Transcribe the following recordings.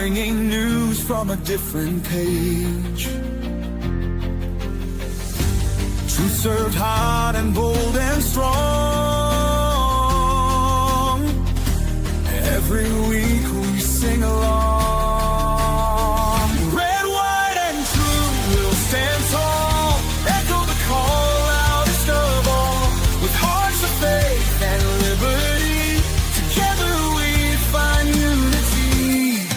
bringing news from a different page. Truth served hot and bold and strong. Every week we sing along. Red, white, and true will stand tall. Echo the call loudest of all. With hearts of faith and liberty, together we find unity.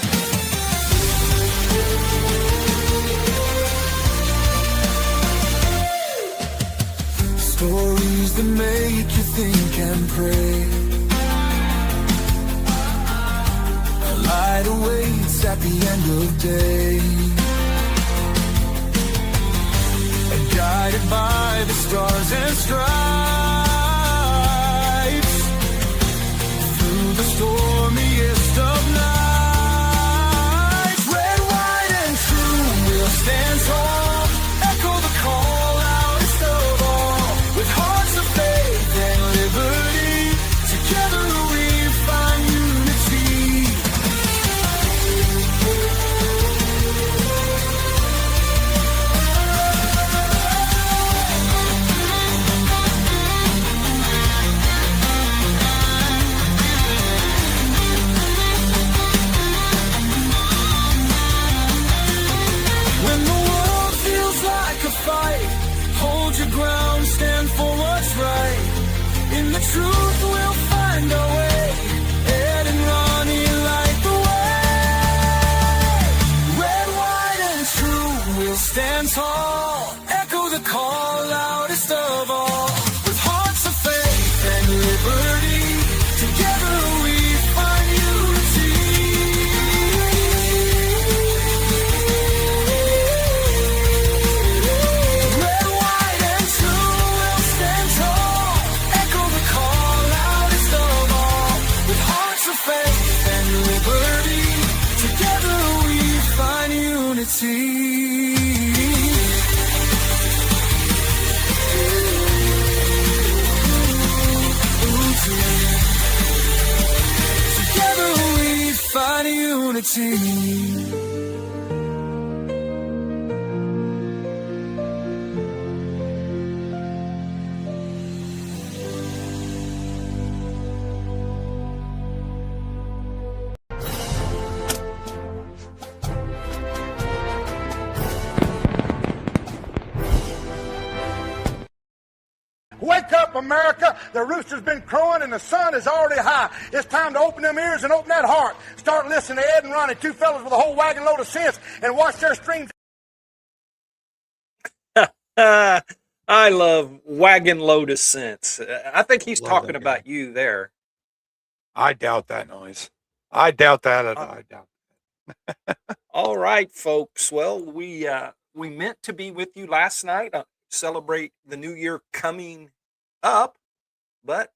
Stories that make you think and pray. A light awaits at the end of day. And guided by the stars and stripes, through the stormiest of nights. Red, white, and true will stand tall. Echo the call loudest of all. With hearts of faith and liberty, together we find unity. When the world feels like a fight, hold your ground, stand for what's right. In the truth we'll find our way. Ed and Ronnie light the way. Red, white, and true will stand tall. Echo the call loudest of all. With hearts of faith and liberty, together we find unity. Red, white, and true will stand tall. Echo the call loudest of all. With hearts of faith and liberty, together we find unity. Together we find unity. Wake up, America. The rooster's been crowing and the sun is already high. It's time to open them ears and open that heart. Start listening to Ed and Ronnie, two fellas with a whole wagon load of sense, and watch their streams. I love wagon load of sense. I think he's Love talking that about guy. you there. I doubt that noise. I doubt that at all. I doubt. All right, folks. Well, we meant to be with you last night, celebrate the new year coming up, but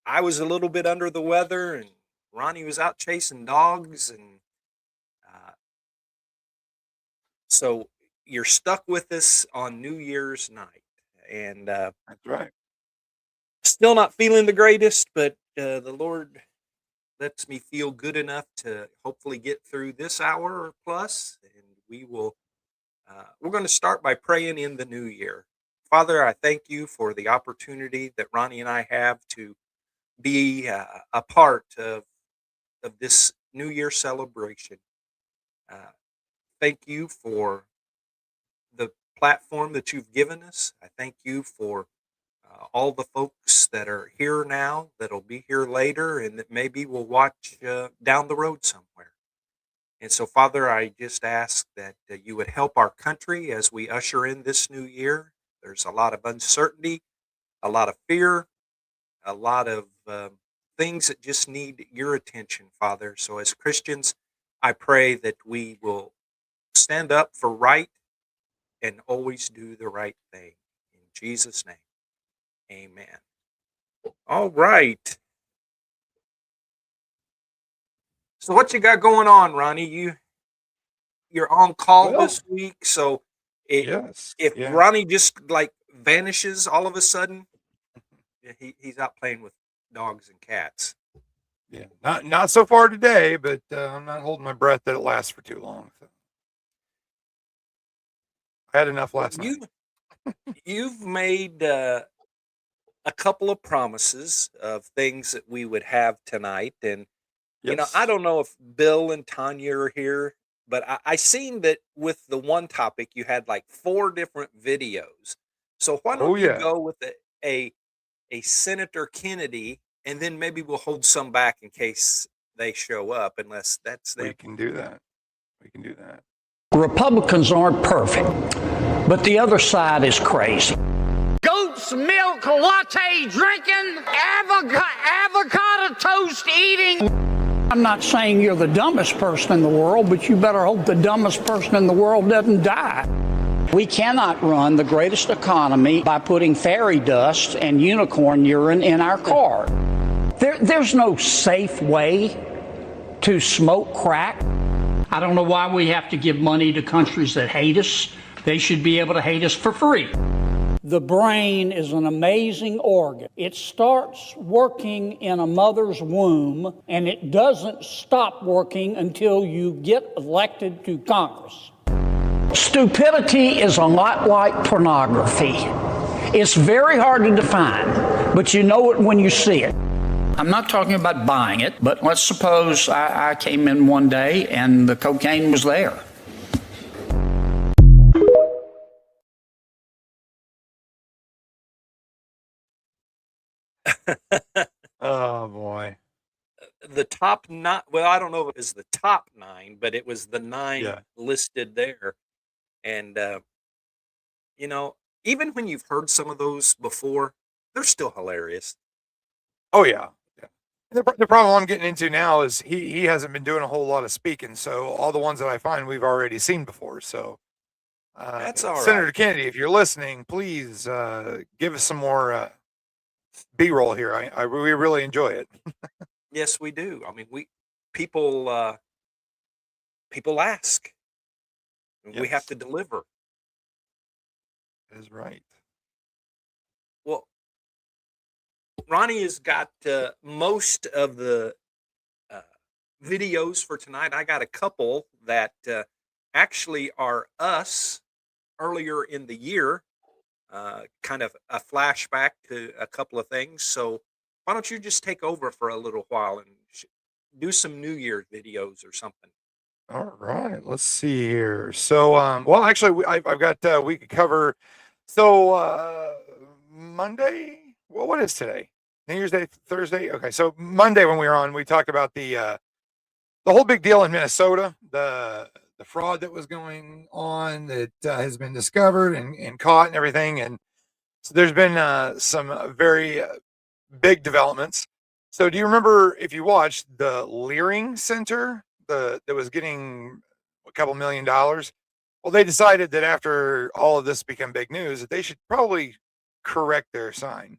I was a little bit under the weather, and Ronnie was out chasing dogs, and so you're stuck with us on New Year's night, and That's right. still not feeling the greatest, but the Lord lets me feel good enough to hopefully get through this hour or plus, and we will. We're going to start by praying in the new year. Father, I thank you for the opportunity that Ronnie and I have to be a part of this New Year celebration. Thank you for the platform that you've given us. I thank you for all the folks that are here now, that'll be here later, and that maybe will watch down the road somewhere. And so, Father, I just ask that you would help our country as we usher in this new year. There's a lot of uncertainty, a lot of fear, a lot of things that just need your attention, Father. So, as Christians, I pray that we will stand up for right and always do the right thing. In Jesus' name, amen. All right. So what you got going on, Ronnie? You're on call Well, this week, so yes. if Yeah. Ronnie just like vanishes all of a sudden, yeah, he's out playing with dogs and cats. Yeah, not so far today, but I'm not holding my breath that it lasts for too long. So. I had enough last night. You've made a couple of promises of things that we would have tonight, and Yes. I don't know if Bill and Tanya are here, but I seen that with the one topic you had like 4 different videos. So why Oh don't you yeah. go with a Senator Kennedy, and then maybe we'll hold some back in case they show up, unless that's We them. can do that. We can do that. Republicans aren't perfect, but the other side is crazy. Goat's milk latte drinking, avocado toast eating. I'm not saying you're the dumbest person in the world, but you better hope the dumbest person in the world doesn't die. We cannot run the greatest economy by putting fairy dust and unicorn urine in our car. There's no safe way to smoke crack. I don't know why we have to give money to countries that hate us. They should be able to hate us for free. The brain is an amazing organ. It starts working in a mother's womb, and it doesn't stop working until you get elected to Congress. Stupidity is a lot like pornography. It's very hard to define, but you know it when you see it. I'm not talking about buying it, but let's suppose I came in one day and the cocaine was there. Oh boy. The top 9, well, I don't know if it was the top 9, but it was the 9 Yeah. listed there. And even when you've heard some of those before, they're still hilarious. Oh yeah. Yeah. The problem I'm getting into now is he hasn't been doing a whole lot of speaking, so all the ones that I find we've already seen before. So That's all right. Senator Kennedy, if you're listening, please give us some more B-roll here. We really enjoy it. Yes, we do. I mean, people ask, and we have Yes. to deliver. That is right. Well, Ronnie has got most of the videos for tonight. I got a couple that actually are us earlier in the year, kind of a flashback to a couple of things. So why don't you just take over for a little while and do some New Year's videos or something? All right, let's see here. So, well, actually, I've got we could cover. So Monday. Well, what is today? New Year's Day, Thursday. Okay, so Monday when we were on, we talked about the whole big deal in Minnesota, the fraud that was going on that has been discovered and caught and everything, and so there's been some very big developments. So, do you remember if you watched the Leering Center? That was getting a couple $1 million. Well, they decided that after all of this became big news, that they should probably correct their sign.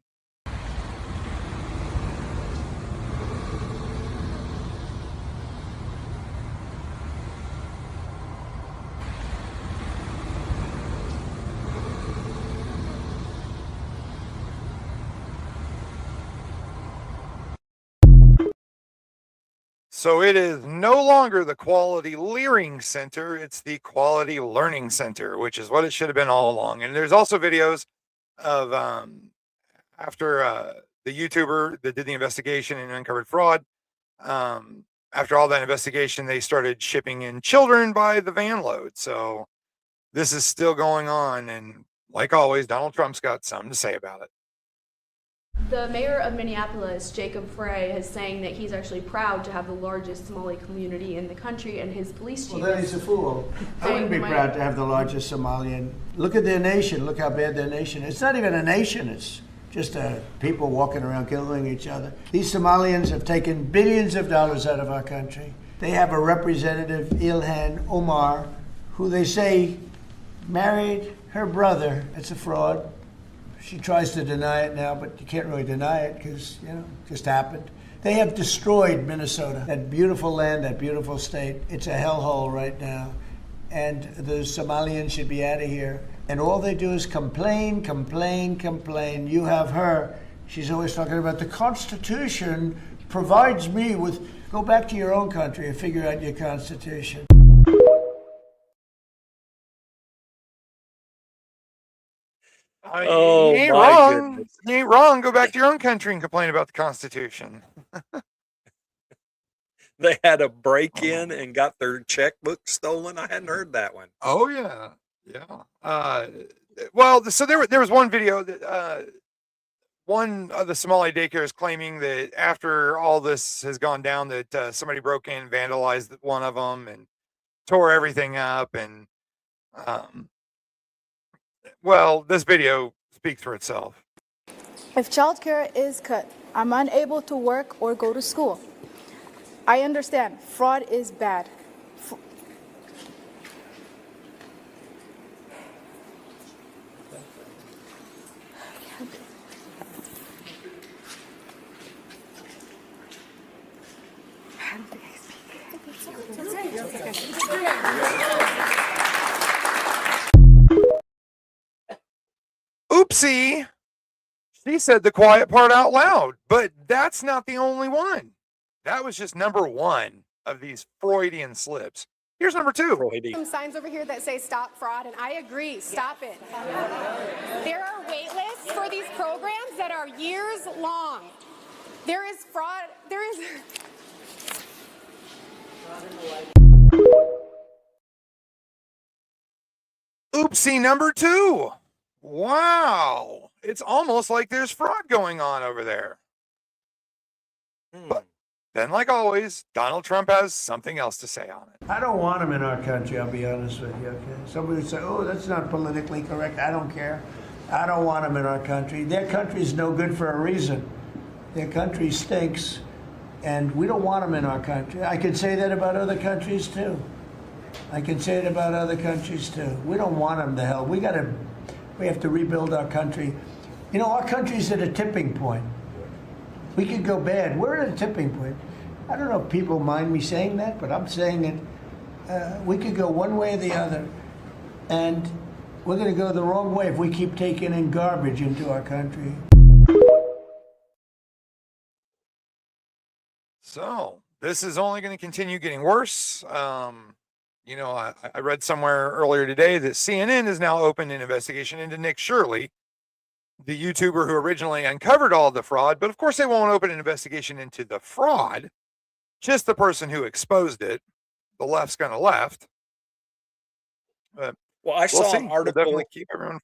So it is no longer the Quality Leering Center, it's the Quality Learning Center, which is what it should have been all along. And there's also videos of after the YouTuber that did the investigation and uncovered fraud. After all that investigation, they started shipping in children by the van load. So this is still going on. And like always, Donald Trump's got something to say about it. The mayor of Minneapolis, Jacob Frey, is saying that he's actually proud to have the largest Somali community in the country, and his police chief. Well, then he's a fool. I wouldn't be proud to have the largest Somalian. Look at their nation. Look how bad their nation is. It's not even a nation. It's just people walking around killing each other. These Somalians have taken billions of dollars out of our country. They have a representative, Ilhan Omar, who they say married her brother. It's a fraud. She tries to deny it now, but you can't really deny it because, it just happened. They have destroyed Minnesota, that beautiful land, that beautiful state. It's a hellhole right now. And the Somalians should be out of here. And all they do is complain, complain, complain. You have her. She's always talking about the Constitution provides me with, go back to your own country and figure out your Constitution. I mean, Oh, you ain't my wrong. goodness. You ain't wrong. Go back to your own country and complain about the Constitution. They had a break in and got their checkbook stolen. I hadn't heard that one. Oh yeah, yeah. Well, so there was one video that one of the Somali daycare is claiming that after all this has gone down, that somebody broke in, vandalized one of them, and tore everything up. And well, this video speaks for itself. If childcare is cut, I'm unable to work or go to school. I understand fraud is bad. Oopsie. She said the quiet part out loud, but that's not the only one. That was just number one of these Freudian slips. Here's number two. Some signs over here that say stop fraud, and I agree, stop it. There are wait lists for these programs that are years long. There is fraud, there is... Oopsie number two. Wow. It's almost like there's fraud going on over there. But then, like always, Donald Trump has something else to say on it. I don't want them in our country, I'll be honest with you, okay? Somebody would say, oh, that's not politically correct. I don't care. I don't want them in our country. Their country's no good for a reason. Their country stinks, and we don't want them in our country. I can say that about other countries, too. I can say it about other countries, too. We don't want them to hell. We have to rebuild our country. You know, our country's at a tipping point. We could go bad. We're at a tipping point. I don't know if people mind me saying that, but I'm saying it. We could go one way or the other, and we're going to go the wrong way if we keep taking in garbage into our country. So this is only going to continue getting worse. You know, I read somewhere earlier today that CNN has now opened an investigation into Nick Shirley, the YouTuber who originally uncovered all the fraud. But of course, they won't open an investigation into the fraud, just the person who exposed it. The left's going to left. But Well, I saw an We'll article definitely keep everyone.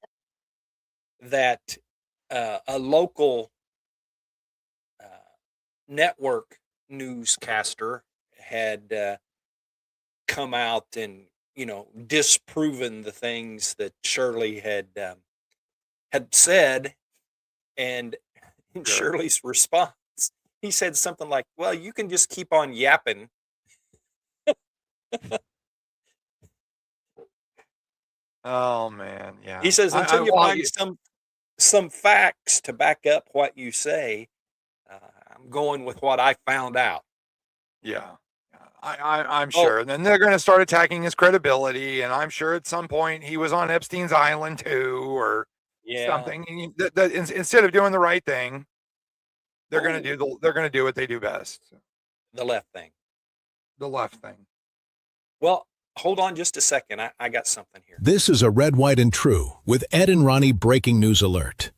that a local network newscaster had come out and disproven the things that Shirley had said, and in Shirley's response, he said something like, "Well, you can just keep on yapping." Oh man, yeah. He says, "Until you find some facts to back up what you say, I'm going with what I found out." Yeah. I'm sure. And then they're going to start attacking his credibility. And I'm sure at some point he was on Epstein's Island too, or something. And instead of doing the right thing, they're going to do what they do best. The left thing. The left thing. Well, hold on just a second. I got something here. This is a Red, White, and True with Ed and Ronnie breaking news alert.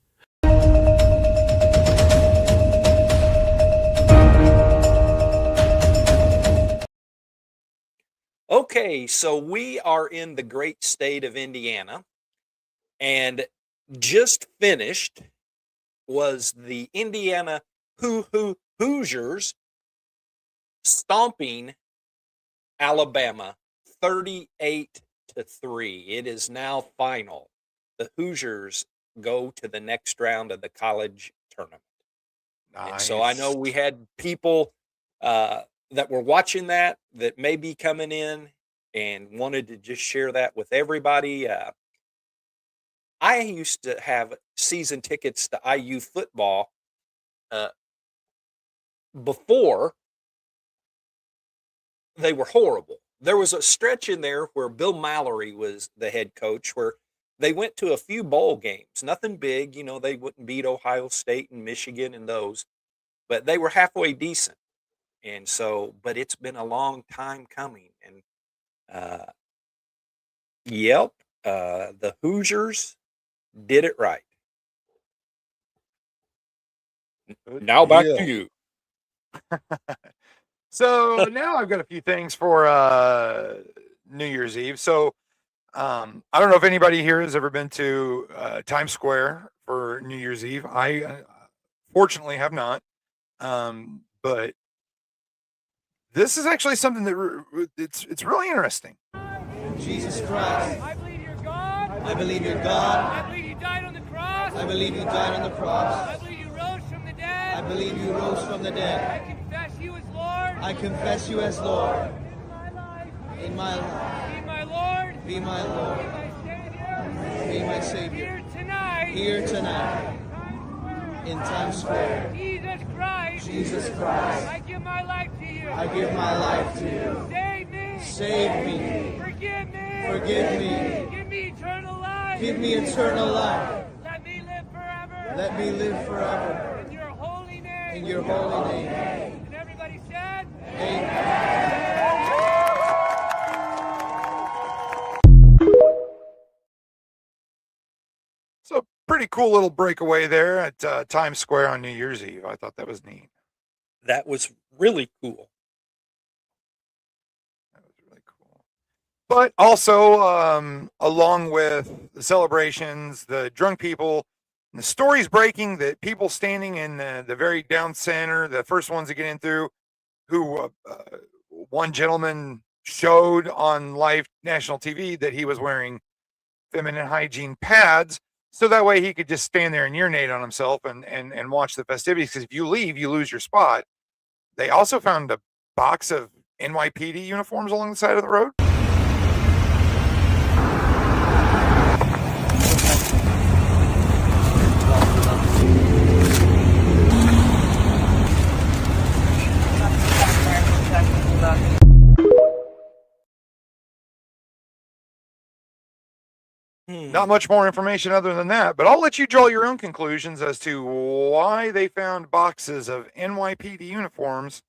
Okay, so we are in the great state of Indiana, and just finished was the Indiana Hoosiers stomping Alabama 38-3. It is now final. The Hoosiers go to the next round of the college tournament. Nice. And so I know we had people that were watching that may be coming in and wanted to just share that with everybody. I used to have season tickets to IU football before they were horrible. There was a stretch in there where Bill Mallory was the head coach, where they went to a few bowl games, nothing big. They wouldn't beat Ohio State and Michigan and those. but they were halfway decent. And so, but it's been a long time coming. And yep, the Hoosiers did it right. Now back to you. So now I've got a few things for New Year's Eve. So I don't know if anybody here has ever been to Times Square for New Year's Eve. I fortunately have not. But this is actually something that it's really interesting. Jesus Christ. I believe you're God. I believe you're God. I believe you died on the cross. I believe you died on the cross. I believe you rose from the dead. I believe you rose from the dead. I confess you as Lord. I confess you as Lord. In my life. In my life. Be my Lord. Be my Lord. Be my Savior. Be my Savior. Here tonight. Here tonight. In Times Square. Jesus Christ. Jesus Christ. I give my life to you. I give my life to you. Save me. Save me. Forgive me. Forgive me. Give me eternal life. Give me eternal life. Let me live forever. Let me live forever. In your holy name. In your holy name. And everybody said, Amen. So pretty cool little breakaway there at Times Square on New Year's Eve. I thought that was neat. That was really cool. That was really cool. But also, along with the celebrations, the drunk people, and the stories breaking that people standing in the very down center, the first ones to get in through, who one gentleman showed on live national TV that he was wearing feminine hygiene pads. So that way he could just stand there and urinate on himself and watch the festivities. Because if you leave, you lose your spot. They also found a box of NYPD uniforms along the side of the road. Not much more information other than that, but I'll let you draw your own conclusions as to why they found boxes of NYPD uniforms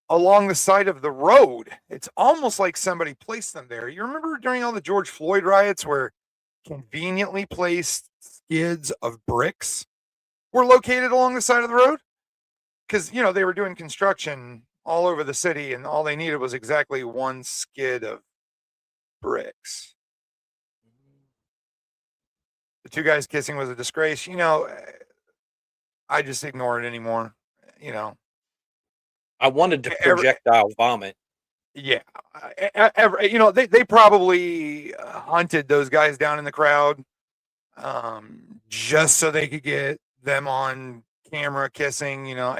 along the side of the road. It's almost like somebody placed them there. You remember during all the George Floyd riots where conveniently placed skids of bricks were located along the side of the road? Because, you know, they were doing construction all over the city and all they needed was exactly one skid of bricks. The two guys kissing was a disgrace. You know, I just ignore it anymore. You know, I wanted to projectile vomit. Yeah. You know, they probably hunted those guys down in the crowd just so they could get them on camera kissing. You know,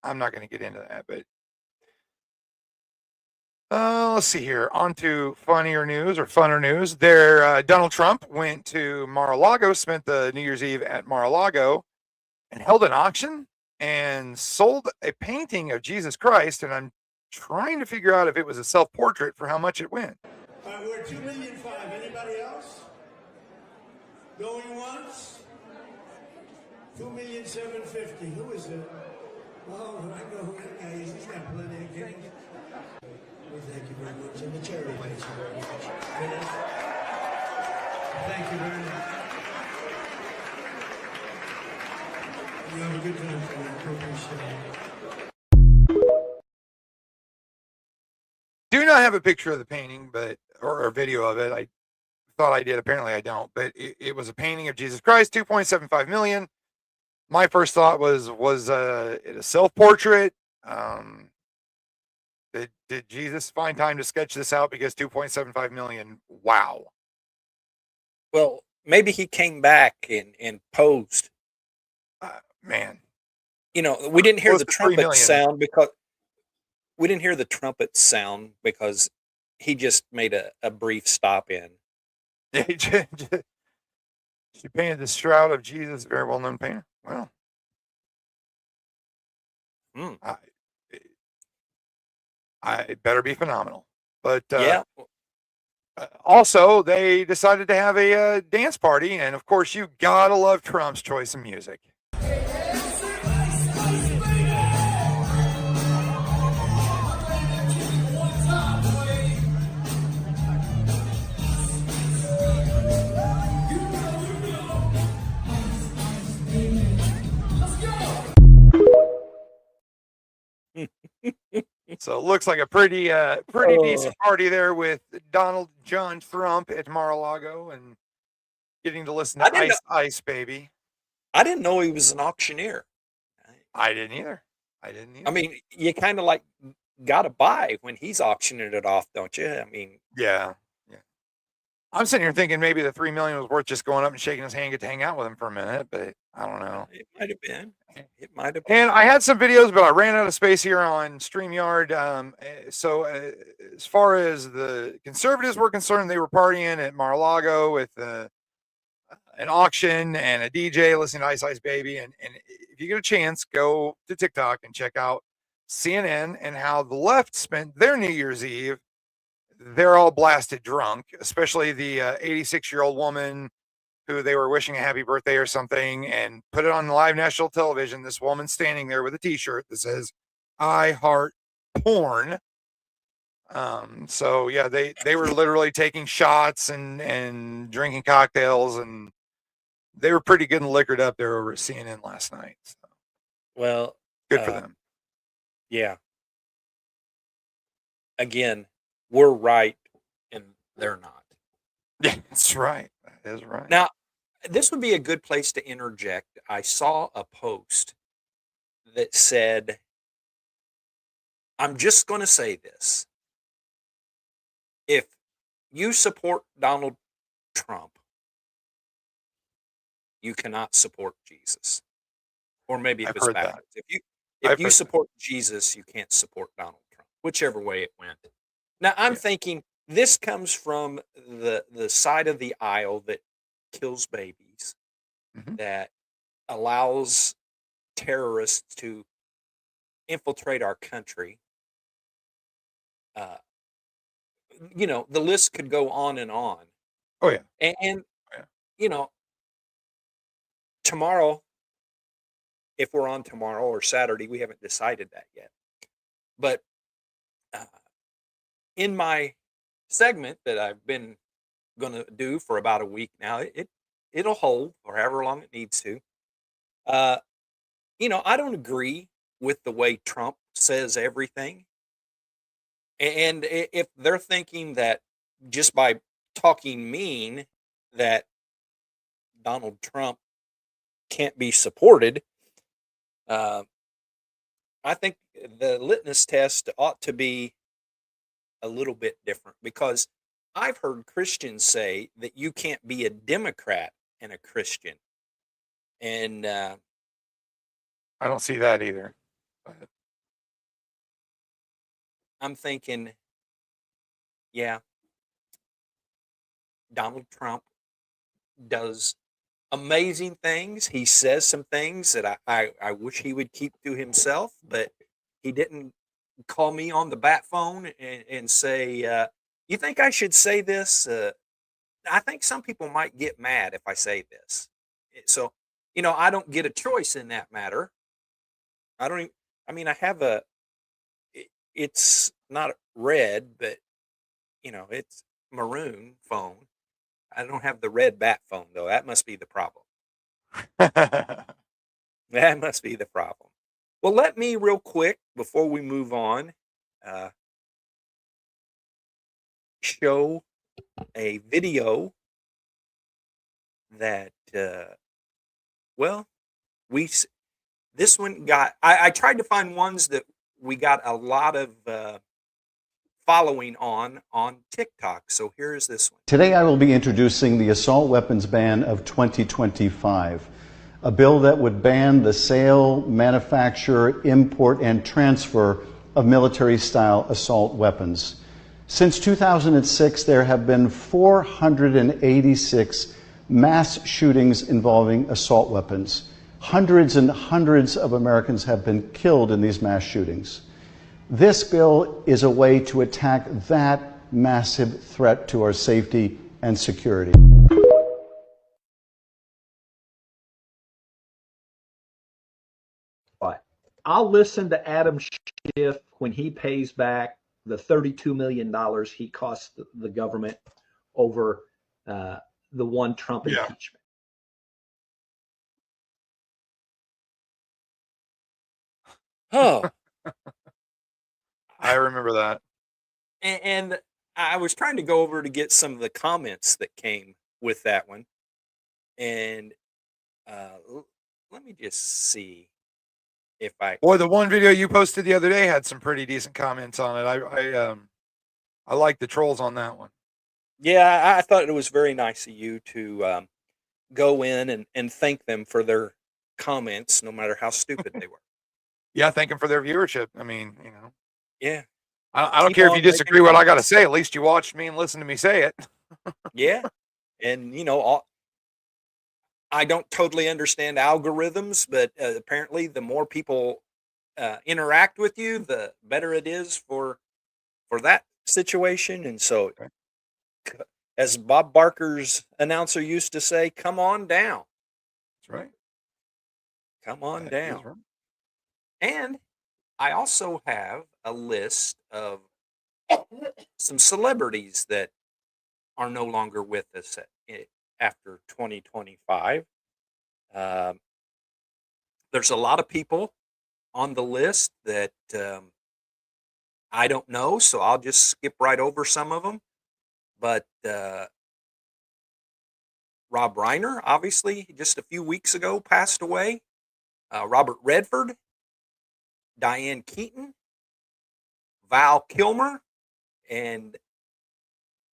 I'm not going to get into that, but let's see here. On to funnier news or funner news. Donald Trump went to Mar-a-Lago, spent the New Year's Eve at Mar-a-Lago, and held an auction and sold a painting of Jesus Christ. And I'm trying to figure out if it was a self-portrait for how much it went. We're at $2.5 million. Anybody else? Going once? $2,750,000. Who is it? Oh, I know who that guy is. He's got plenty of games. Well, thank you very much. And the charity thanks you very much. Thank you very much. You have a good time for me. Appreciate it. Do not have a picture of the painting, but or a video of it. I thought I did. Apparently, I don't. But it was a painting of Jesus Christ, $2.75 million. My first thought was it a self-portrait? Did Jesus find time to sketch this out because $2.75 million? Wow. Well, maybe he came back and posed. Man, you know, we didn't hear the trumpet sound because he just made a brief stop in. She painted the shroud of Jesus, very well-known painter. Well, I better be phenomenal. But yeah. Also, they decided to have a dance party, and of course, you gotta love Trump's choice of music. So it looks like a pretty decent party there with Donald John Trump at Mar-a-Lago and getting to listen to Ice Baby. I didn't know he was an auctioneer. I didn't either. I mean, you kind of like got to buy when he's auctioning it off, don't you? I mean, yeah. I'm sitting here thinking maybe the $3 million was worth just going up and shaking his hand, get to hang out with him for a minute, but I don't know. It might have been. It might have been. And I had some videos, but I ran out of space here on StreamYard. So as far as the conservatives were concerned, they were partying at Mar-a-Lago with an auction and a DJ listening to Ice Ice Baby. And if you get a chance, go to TikTok and check out CNN and how the left spent their New Year's Eve. They're all blasted drunk, especially the 86-year-old woman who they were wishing a happy birthday or something, and put it on live national television. This woman standing there with a T-shirt that says "I heart porn." So yeah, they were literally taking shots and drinking cocktails, and they were pretty good and liquored up there over at CNN last night. So. Well, good for them. Yeah. Again, we're right and they're not. Yeah, that's right. That is right. Now, this would be a good place to interject. I saw a post that said, I'm just going to say this. If you support Donald Trump, you cannot support Jesus. Or maybe it was backwards. If you support Jesus, you can't support Donald Trump, whichever way it went. Now, I'm thinking this comes from the side of the aisle that kills babies, that allows terrorists to infiltrate our country. You know, the list could go on and on. Oh, yeah. And you know, tomorrow, if we're on tomorrow or Saturday, we haven't decided that yet. But in my segment that I've been going to do for about a week now, it'll hold for however long it needs to. You know, I don't agree with the way Trump says everything. And if they're thinking that just by talking mean that Donald Trump can't be supported, I think the litmus test ought to be a little bit different, because I've heard Christians say that you can't be a Democrat and a Christian. And I don't see that either. I'm thinking, yeah, Donald Trump does amazing things. He says some things that I wish he would keep to himself, but he didn't call me on the bat phone and say, you think I should say this? I think some people might get mad if I say this. So, you know, I don't get a choice in that matter. I mean, I have it's not red, but, you know, it's maroon phone. I don't have the red bat phone, though. That must be the problem. That must be the problem. Well, let me real quick, before we move on, show a video that, well, this one got, I tried to find ones that we got a lot of following on TikTok. So here's this one. Today I will be introducing the assault weapons ban of 2025, a bill that would ban the sale, manufacture, import, and transfer of military-style assault weapons. Since 2006, there have been 486 mass shootings involving assault weapons. Hundreds and hundreds of Americans have been killed in these mass shootings. This bill is a way to attack that massive threat to our safety and security. I'll listen to Adam Schiff when he pays back the $32 million he cost the government over the one Trump impeachment. Oh, I remember that. And I was trying to go over to get some of the comments that came with that one, and let me just see if I. Boy, the one video you posted the other day had some pretty decent comments on it. I like the trolls on that one. Yeah, I thought it was very nice of you to go in and thank them for their comments, no matter how stupid they were. Yeah, thank them for their viewership. I mean, Yeah. I don't Keep care if you on making disagree with what I got to comments. say. At least you watched me and listened to me say it. Yeah. And, I don't totally understand algorithms, but apparently the more people interact with you, the better it is for that situation. And so, as Bob Barker's announcer used to say, come on down. That's right. Come on That is down. right. And I also have a list of some celebrities that are no longer with us after 2025. There's a lot of people on the list that I don't know, so I'll just skip right over some of them. But Rob Reiner, obviously, just a few weeks ago passed away. Robert Redford, Diane Keaton, Val Kilmer, and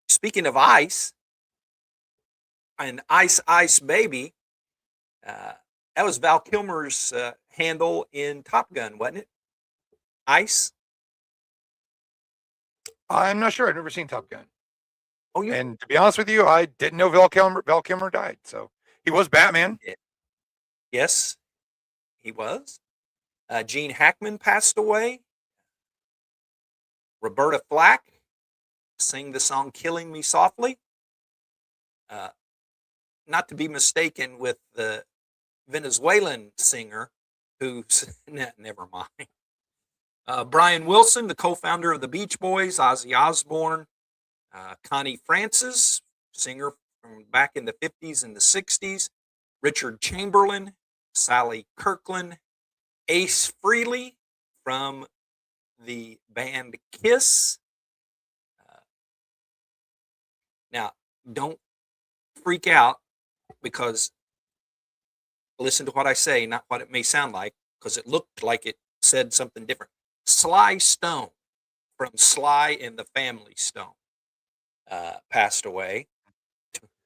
speaking of Ice, and Ice Ice Baby, that was Val Kilmer's handle in Top Gun, wasn't it? Ice? I'm not sure. I've never seen Top Gun. Oh, and to be honest with you, I didn't know Val Kilmer died. So he was Batman. Yes, he was. Gene Hackman passed away. Roberta Flack sang the song "Killing Me Softly." Not to be mistaken with the Venezuelan singer who's never mind. Brian Wilson, the co-founder of the Beach Boys, Ozzy Osbourne, Connie Francis, singer from back in the 50s and the 60s, Richard Chamberlain, Sally Kirkland, Ace Frehley from the band Kiss. Now, don't freak out, because listen to what I say, not what it may sound like, because it looked like it said something different. Sly Stone from Sly and the Family Stone passed away.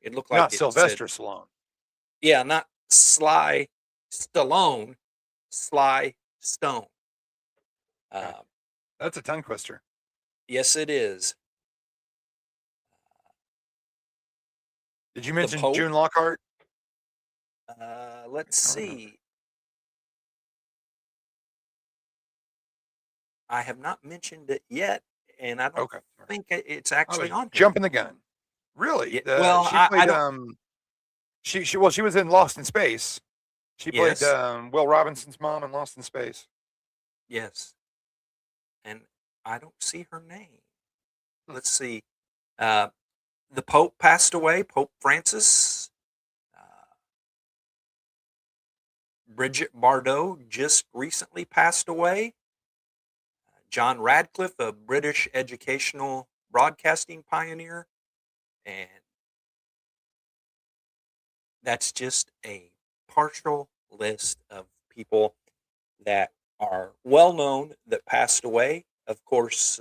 It looked like Not it Sylvester said, Stallone. Yeah, not Sly Stallone, Sly Stone. That's a tongue twister. Yes, it is. Did you mention June Lockhart? Let's see. I have not mentioned it yet, and I don't think it's actually on here. Jumping the gun. Really? Yeah, well, she played. I don't. She was in Lost in Space. She played Yes. Will Robinson's mom in Lost in Space. Yes. And I don't see her name. Let's see. The Pope passed away, Pope Francis. Bridget Bardot just recently passed away. John Radcliffe, a British educational broadcasting pioneer. And that's just a partial list of people that are well known that passed away. Of course,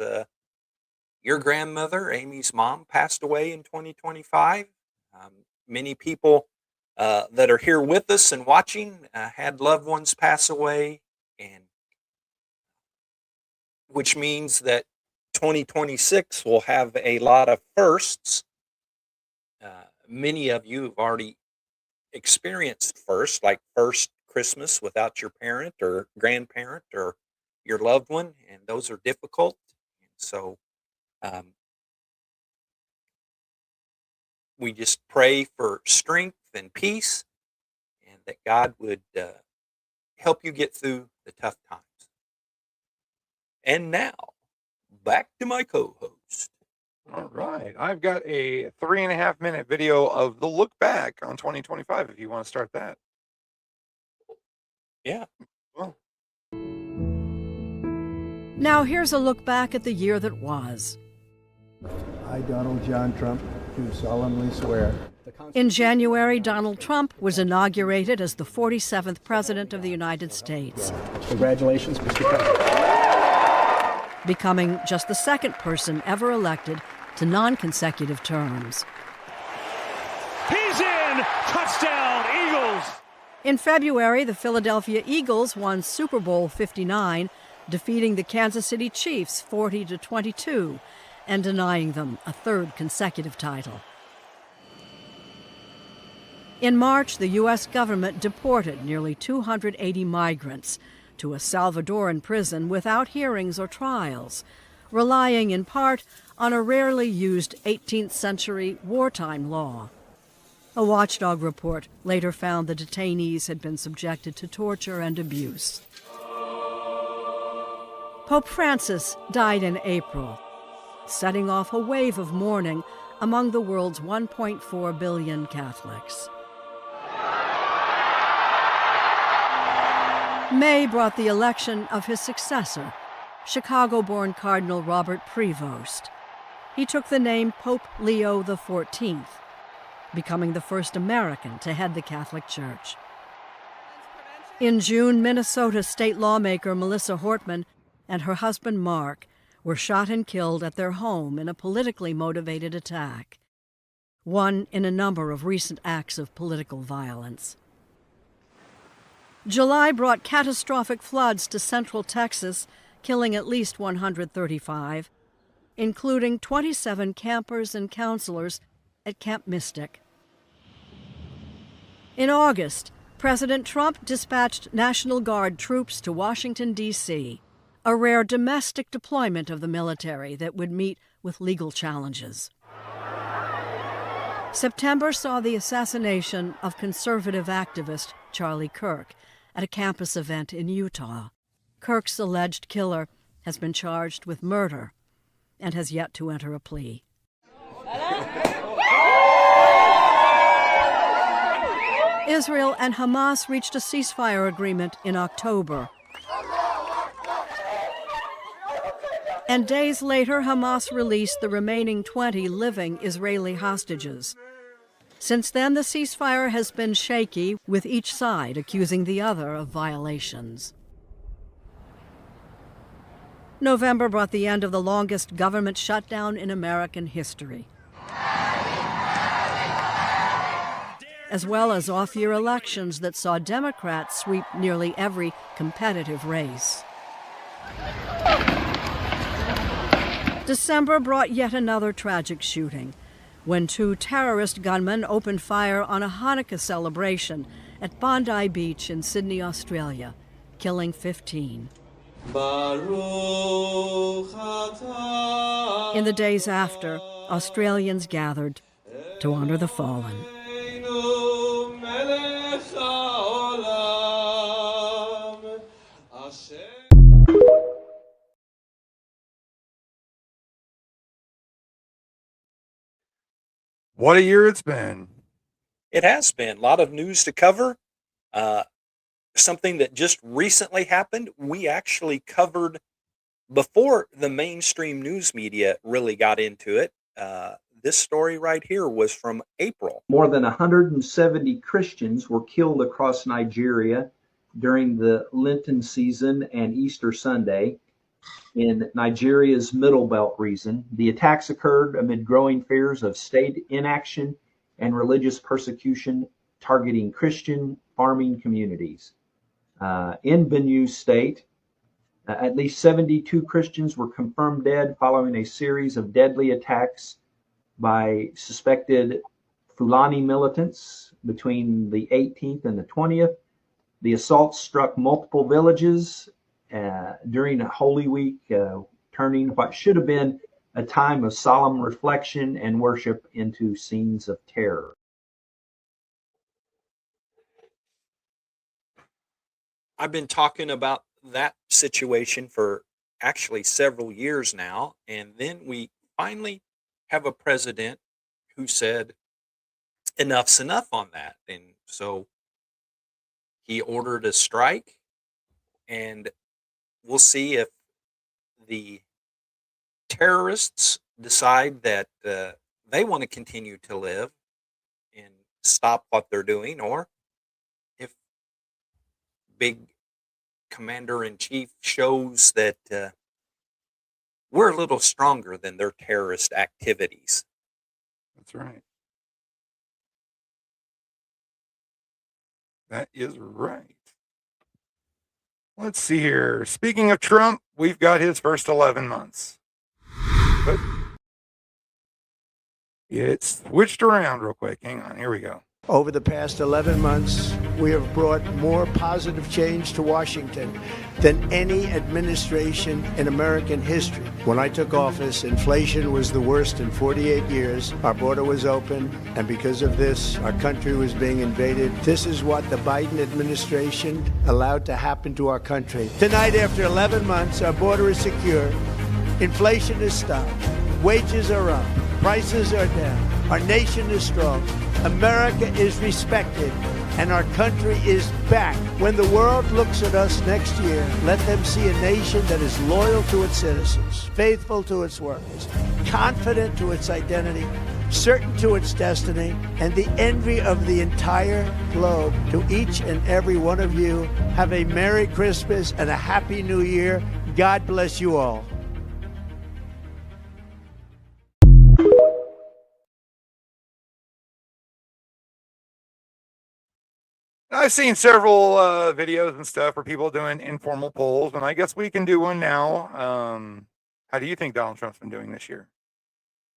your grandmother, Amy's mom, passed away in 2025. Many people that are here with us and watching had loved ones pass away, and which means that 2026 will have a lot of firsts. Many of you have already experienced first, like first Christmas without your parent or grandparent or your loved one, and those are difficult. So we just pray for strength and peace, and that God would help you get through the tough times. And now, back to my co-host. All right. I've got a 3.5 minute video of the look back on 2025 if you want to start that. Yeah. Well. Now here's a look back at the year that was. I, Donald John Trump, do solemnly swear. In January, Donald Trump was inaugurated as the 47th President of the United States. Congratulations, Mr. President. Becoming just the second person ever elected to non-consecutive terms. He's in! Touchdown, Eagles! In February, the Philadelphia Eagles won Super Bowl 59, defeating the Kansas City Chiefs 40-22 and denying them a third consecutive title. In March, the U.S. government deported nearly 280 migrants to a Salvadoran prison without hearings or trials, relying in part on a rarely used 18th century wartime law. A watchdog report later found the detainees had been subjected to torture and abuse. Pope Francis died in April, setting off a wave of mourning among the world's 1.4 billion Catholics. May brought the election of his successor, Chicago-born Cardinal Robert Prevost. He took the name Pope Leo XIV, becoming the first American to head the Catholic Church. In June, Minnesota state lawmaker Melissa Hortman and her husband Mark were shot and killed at their home in a politically motivated attack, one in a number of recent acts of political violence. July brought catastrophic floods to central Texas, killing at least 135, including 27 campers and counselors at Camp Mystic. In August, President Trump dispatched National Guard troops to Washington, D.C., a rare domestic deployment of the military that would meet with legal challenges. September saw the assassination of conservative activist Charlie Kirk at a campus event in Utah. Kirk's alleged killer has been charged with murder and has yet to enter a plea. Israel and Hamas reached a ceasefire agreement in October. And days later, Hamas released the remaining 20 living Israeli hostages. Since then, the ceasefire has been shaky, with each side accusing the other of violations. November brought the end of the longest government shutdown in American history, as well as off-year elections that saw Democrats sweep nearly every competitive race. December brought yet another tragic shooting, when two terrorist gunmen opened fire on a Hanukkah celebration at Bondi Beach in Sydney, Australia, killing 15. In the days after, Australians gathered to honor the fallen. What a year it's been. It has been. A lot of news to cover. Something that just recently happened, we actually covered before the mainstream news media really got into it. This story right here was from April. More than 170 Christians were killed across Nigeria during the Lenten season and Easter Sunday in Nigeria's Middle Belt region. The attacks occurred amid growing fears of state inaction and religious persecution targeting Christian farming communities. In Benue State, at least 72 Christians were confirmed dead following a series of deadly attacks by suspected Fulani militants between the 18th and the 20th. The assaults struck multiple villages during Holy Week, turning what should have been a time of solemn reflection and worship into scenes of terror. I've been talking about that situation for actually several years now, and then we finally have a president who said enough's enough on that. And so he ordered a strike, and we'll see if the terrorists decide that they want to continue to live and stop what they're doing, or if big commander-in-chief shows that we're a little stronger than their terrorist activities. That's right. That is right. Let's see here. Speaking of Trump, we've got his first 11 months. But it switched around real quick. Hang on. Here we go. Over the past 11 months, we have brought more positive change to Washington than any administration in American history. When I took office, inflation was the worst in 48 years. Our border was open, and because of this, our country was being invaded. This is what the Biden administration allowed to happen to our country. Tonight, after 11 months, our border is secure. Inflation is stopped. Wages are up. Prices are down. Our nation is strong. America is respected, and our country is back. When the world looks at us next year, let them see a nation that is loyal to its citizens, faithful to its workers, confident to its identity, certain to its destiny, and the envy of the entire globe. To each and every one of you, have a Merry Christmas and a Happy New Year. God bless you all. I've seen several videos and stuff where people doing informal polls, and I guess we can do one now. How do you think Donald Trump's been doing this year?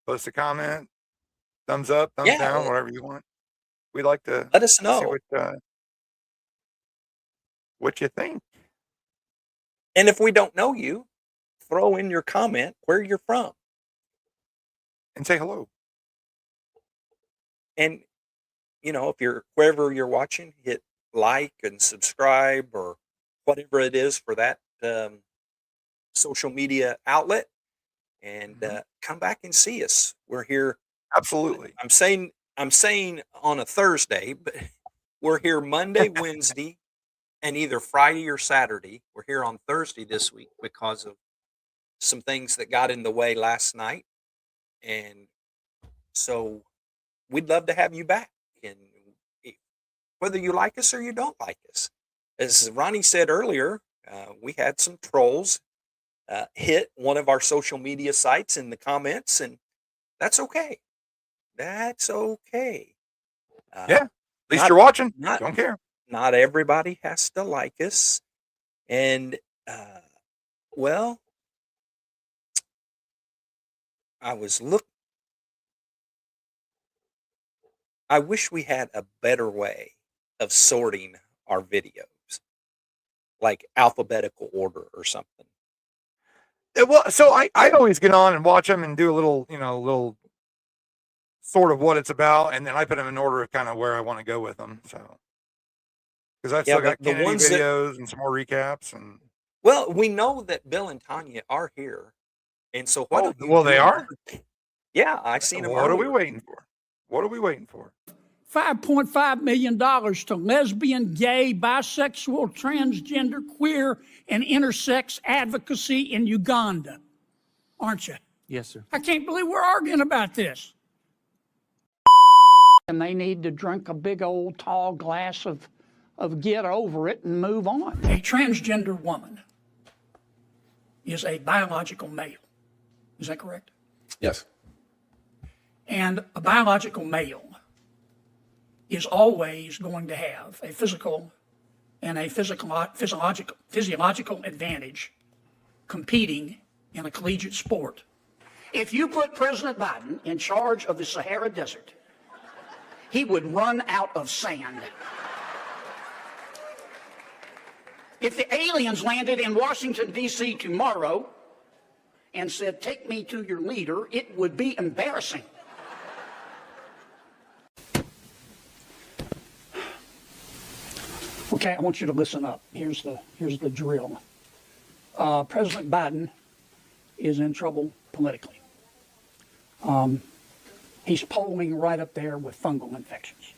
Post a comment, thumbs up, thumbs down, whatever you want. We'd like to let us see know what you think. And if we don't know you, throw in your comment where you're from. And say hello. And if you're wherever you're watching, hit like and subscribe or whatever it is for that social media outlet, and come back and see us. We're here. Absolutely. I'm saying on a Thursday, but we're here Monday, Wednesday, and either Friday or Saturday. We're here on Thursday this week because of some things that got in the way last night, and so we'd love to have you back. And whether you like us or you don't like us, as Ronnie said earlier, we had some trolls hit one of our social media sites in the comments, and that's okay. That's okay. Yeah, at least you're watching. Don't care. Not everybody has to like us, and well, I wish we had a better way of sorting our videos, like alphabetical order or something. Well, so I always get on and watch them and do a little sort of what it's about, and then I put them in order of kind of where I want to go with them. So, because I've still got Kennedy videos and some more recaps, and well, we know that Bill and Tanya are here, and so what? They are. Yeah, I've seen them. What are we waiting for? What are we waiting for? $5.5 million to lesbian, gay, bisexual, transgender, queer, and intersex advocacy in Uganda. Aren't you? Yes, sir. I can't believe we're arguing about this. And they need to drink a big old tall glass of get over it and move on. A transgender woman is a biological male. Is that correct? Yes. And a biological male is always going to have a physical and a physiological advantage competing in a collegiate sport. If you put President Biden in charge of the Sahara Desert, he would run out of sand. If the aliens landed in Washington, D.C. tomorrow and said, "Take me to your leader," it would be embarrassing. Okay, I want you to listen up. Here's the drill. President Biden is in trouble politically. He's polling right up there with fungal infections.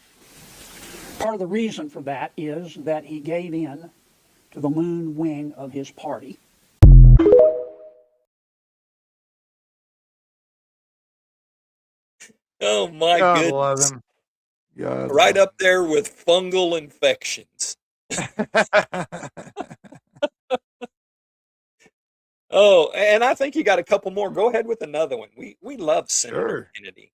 Part of the reason for that is that he gave in to the loon wing of his party Oh my God love goodness. him. God Right love up there with fungal infections. Oh, and I think you got a couple more. Go ahead with another one. We love Senator Sure. Kennedy.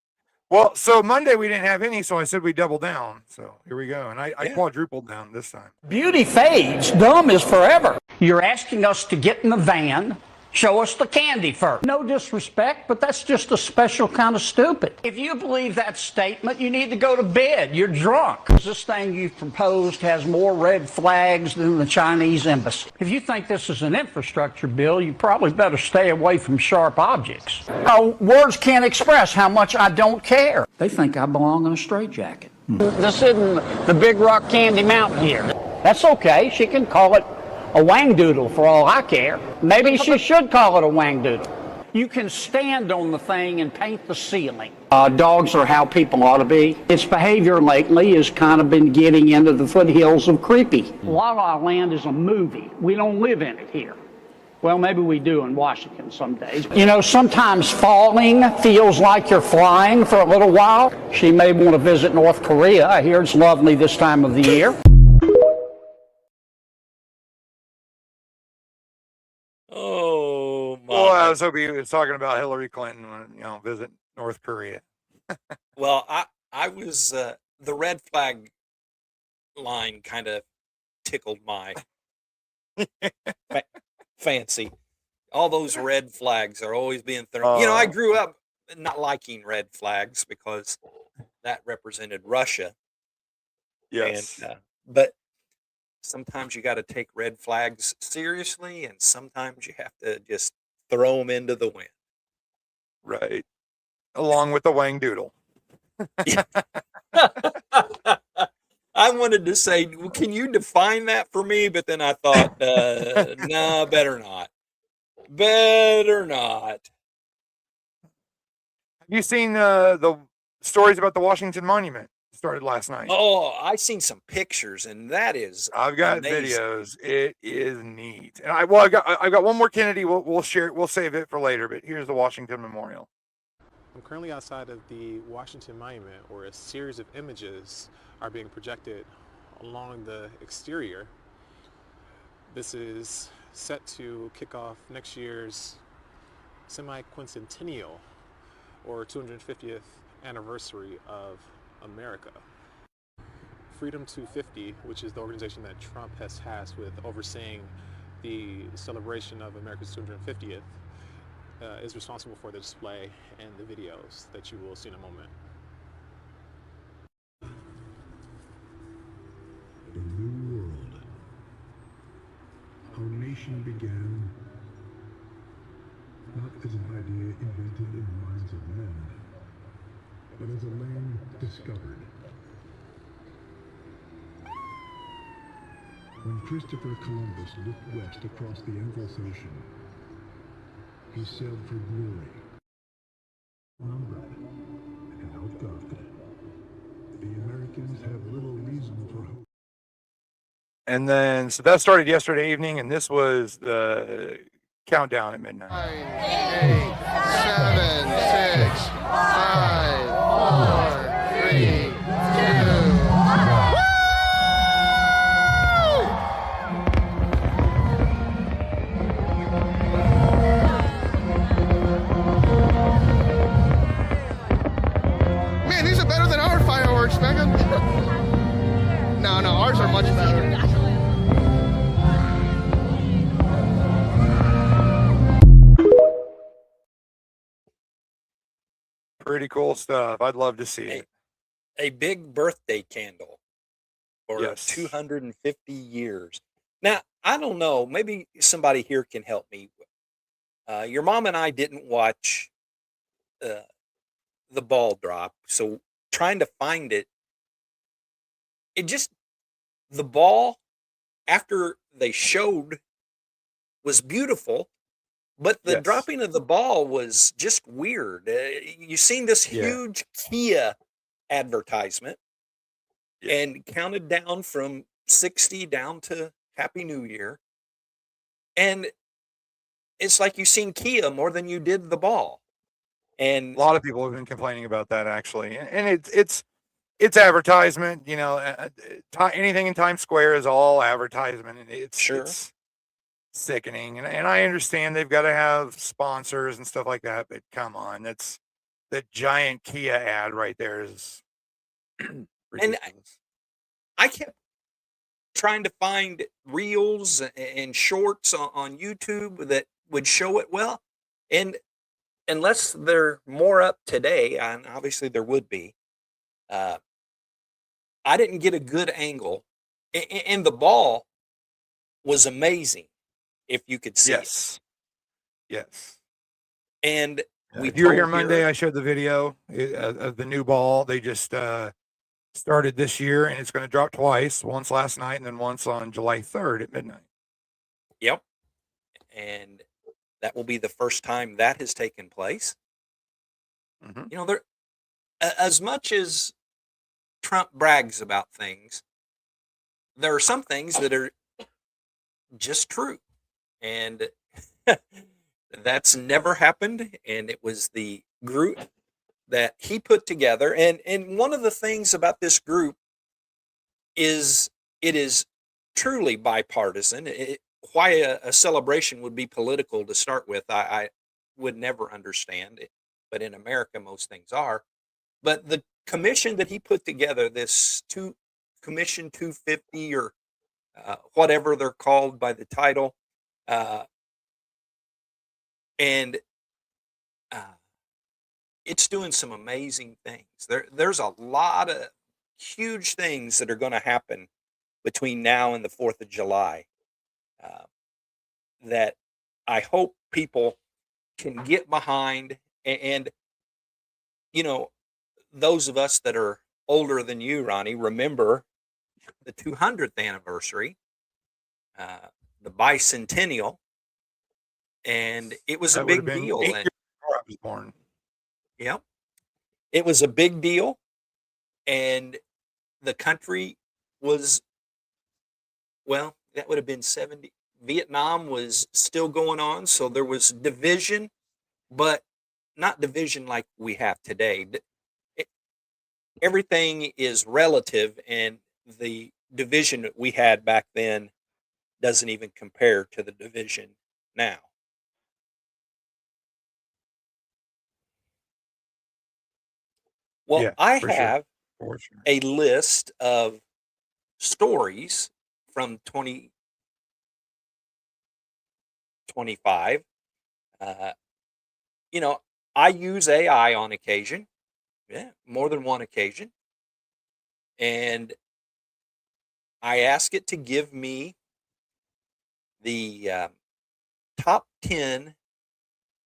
Well, so Monday we didn't have any, so I said we double down. So here we go. And I Yeah. quadrupled down this time. Beauty fades, dumb is forever. You're asking us to get in the van, show us the candy first. No disrespect, but that's just a special kind of stupid. If you believe that statement, you need to go to bed. You're drunk. This thing you've proposed has more red flags than the Chinese embassy. If you think this is an infrastructure bill, you probably better stay away from sharp objects. Oh, words can't express how much I don't care. They think I belong in a straitjacket. This isn't the Big Rock Candy Mountain here. That's okay. She can call it a wangdoodle for all I care. Maybe she should call it a wangdoodle. You can stand on the thing and paint the ceiling. Dogs are how people ought to be. Its behavior lately has kind of been getting into the foothills of creepy. La La Land is a movie. We don't live in it here. Well, maybe we do in Washington some days. You know, sometimes falling feels like you're flying for a little while. She may want to visit North Korea. I hear it's lovely this time of the year. Oh my! Well, I was hoping he was talking about Hillary Clinton when visit North Korea. Well, I was the red flag line kind of tickled my fancy. All those red flags are always being thrown. I grew up not liking red flags because that represented Russia. Yes. And, but sometimes you got to take red flags seriously, and sometimes you have to just throw them into the wind. Right. Along with the wangdoodle. I wanted to say, well, can you define that for me? But then I thought, no, better not. Better not. Have you seen the stories about the Washington Monument? Started last night. Oh, I seen some pictures, and that is I've got amazing. videos. It is neat. And I've got one more Kennedy. We'll share it. We'll save it for later. But here's the Washington Memorial. I'm currently outside of the Washington Monument, where a series of images are being projected along the exterior. This is set to kick off next year's semi-quincentennial or 250th anniversary of America. Freedom 250, which is the organization that Trump has tasked with overseeing the celebration of America's 250th, is responsible for the display and the videos that you will see in a moment. The new world. Our nation began not as an idea invented in the minds of men, but as a land discovered. When Christopher Columbus looked west across the endless ocean, he sailed for glory, numbered and outgunned. The Americans have little reason for hope. And then, so that started yesterday evening, and this was the countdown at midnight. 9, 8, 7, 6, 5, 4, 3, 2. Man, these are better than our fireworks, Megan. No, ours are much better. Pretty cool stuff. I'd love to see it. A big birthday candle for Yes. 250 years. Now, I don't know. Maybe somebody here can help me. Your mom and I didn't watch the ball drop, so trying to find it, the ball, after they showed, was beautiful, but the Yes. dropping of the ball was just weird. You seen this huge Kia advertisement and counted down from 60 down to Happy New Year. And it's like you seen Kia more than you did the ball. And A lot of people have been complaining about that actually, and it's advertisement. You know, anything in Times Square is all advertisement, and sure. it's sickening. And I understand they've got to have sponsors and stuff like that, but come on, that's the giant Kia ad right there is And ridiculous. I kept trying to find reels and shorts on YouTube that would show it well. And unless they're more up today, and obviously there would be, uh, I didn't get a good angle. And the ball was amazing if you could see it. Yes, yes. And we If you were here told Monday, I showed the video of the new ball. They just started this year, and it's going to drop twice. Once last night, and then once on July 3rd at midnight. Yep. And that will be the first time that has taken place. Mm-hmm. You know, there, as much as Trump brags about things, there are some things that are just true. And that's never happened. And it was the group that he put together. And one of the things about this group is it is truly bipartisan. Why a celebration would be political to start with, I would never understand it. But in America, most things are. But the commission that he put together, this Commission 250 or whatever they're called by the title, and it's doing some amazing things. There's a lot of huge things that are going to happen between now and the 4th of July that I hope people can get behind. And, you know, those of us that are older than you, Ronnie, remember the 200th anniversary, the bicentennial, and it was a That would have big been deal. 8 And years before I was born. yeah, it was a big deal, and the country was, well, that would have been 70. Vietnam was still going on, so there was division, but not division like we have today. Everything is relative, and the division that we had back then doesn't even compare to the division now. Well, Yeah, I for sure. have For sure. a list of stories from 2025. You know, I use AI on occasion, yeah, more than one occasion, and I ask it to give me the top 10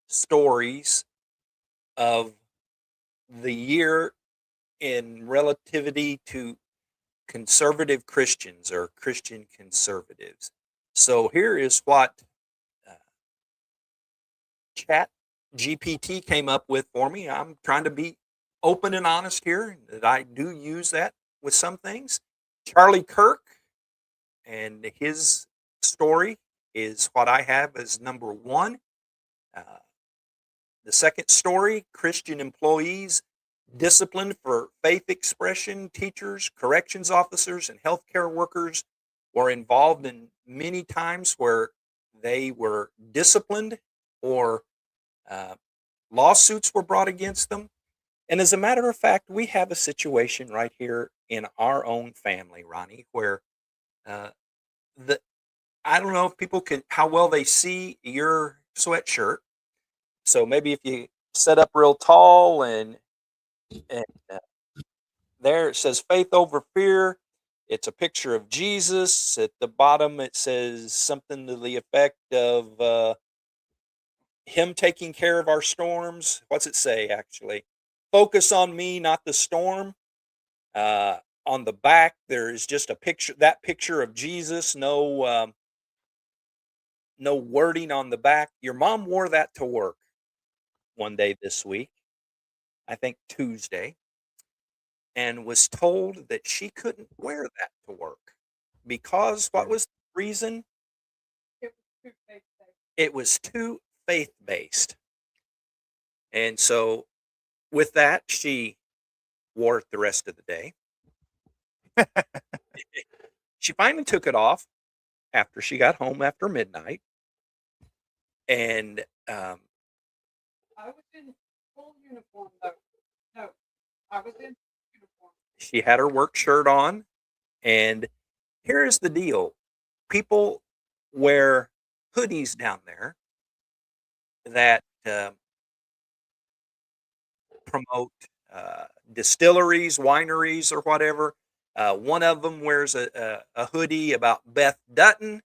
stories of the year in relativity to conservative Christians or Christian conservatives. So here is what uh, Chat GPT came up with for me. I'm trying to be open and honest here that I do use that with some things. Charlie Kirk and his story is what I have as number one. Uh, the second story, Christian employees disciplined for faith expression, teachers, corrections officers, and healthcare workers were involved in many times where they were disciplined or uh, lawsuits were brought against them. And as a matter of fact, we have a situation right here in our own family, Ronnie, where uh, the I don't know if people can how well they see your sweatshirt. So maybe if you set up real tall and there it says faith over fear. It's a picture of Jesus. At the bottom, it says something to the effect of him taking care of our storms. What's it say, actually? Focus on me, not the storm. On the back, there is just a picture, that picture of Jesus, no wording on the back. Your mom wore that to work one day this week, I think Tuesday, and was told that she couldn't wear that to work because what was the reason? It was too faith based. And so with that, she wore it the rest of the day. She finally took it off after she got home after midnight. And I was in full uniform, though. No, I was in uniform. she had her work shirt on. And here's the deal. People wear hoodies down there that promote distilleries, wineries, or whatever. One of them wears a hoodie about Beth Dutton.